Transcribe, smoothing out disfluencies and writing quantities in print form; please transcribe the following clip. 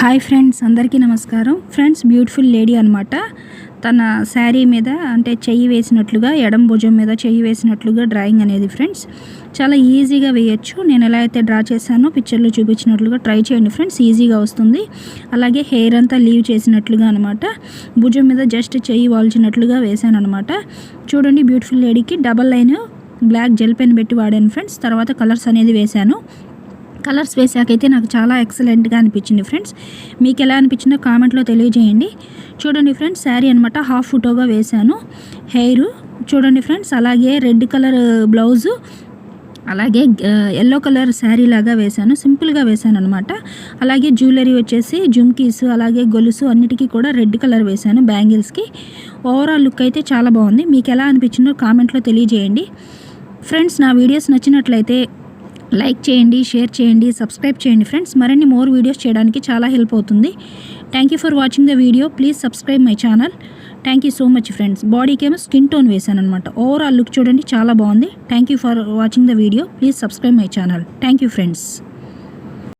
Hi friends, అందరికీ నమస్కారం. Friends, beautiful lady అనమాట. తన శారీ మీద అంటే చెయ్యి వేసినట్లుగా, ఎడం భుజం మీద చెయ్యి వేసినట్లుగా డ్రాయింగ్ అనేది ఫ్రెండ్స్ చాలా ఈజీగా వేయచ్చు. నేను ఎలా అయితే డ్రా చేశానో పిక్చర్లో చూపించినట్లుగా ట్రై చేయండి ఫ్రెండ్స్, ఈజీగా వస్తుంది. అలాగే హెయిర్ అంతా లీవ్ చేసినట్లుగా అనమాట, భుజం మీద జస్ట్ చెయ్యి వాల్చినట్లుగా వేసాను అనమాట. చూడండి, బ్యూటిఫుల్ లేడీకి double line black gel pen పెట్టి వాడాను ఫ్రెండ్స్. తర్వాత కలర్స్ అనేది వేశాను. కలర్స్ వేసాకైతే నాకు చాలా ఎక్సలెంట్గా అనిపించింది ఫ్రెండ్స్. మీకు ఎలా అనిపించిందో కామెంట్లో తెలియజేయండి. చూడండి ఫ్రెండ్స్, శారీ అనమాట హాఫ్ ఫోటోగా వేశాను. హెయిర్ చూడండి ఫ్రెండ్స్, అలాగే రెడ్ కలర్ బ్లౌజు, అలాగే ఎల్లో కలర్ శారీ లాగా వేశాను, సింపుల్గా వేశాను అనమాట. అలాగే జ్యువెలరీ వచ్చేసి జుమ్కీస్, అలాగే గొలుసు అన్నిటికీ కూడా రెడ్ కలర్ వేశాను బ్యాంగిల్స్కి. ఓవరాల్ లుక్ అయితే చాలా బాగుంది. మీకు ఎలా అనిపించిందో కామెంట్లో తెలియజేయండి ఫ్రెండ్స్. నా వీడియోస్ నచ్చినట్లయితే లైక్ చేయండి, షేర్ చేయండి, సబ్స్క్రైబ్ చేయండి ఫ్రెండ్స్. మరిన్ని మోర్ వీడియోస్ చేయడానికి చాలా హెల్ప్ అవుతుంది. Thank you for watching the video. Please subscribe my channel. Thank you so much friends. బాడీకి ఏమో స్కిన్ టోన్ వేసాను అనమాట. ఓవరాల్ లుక్ చూడండి, చాలా బాగుంది. Thank you for watching the video. Please subscribe my channel. Thank you friends.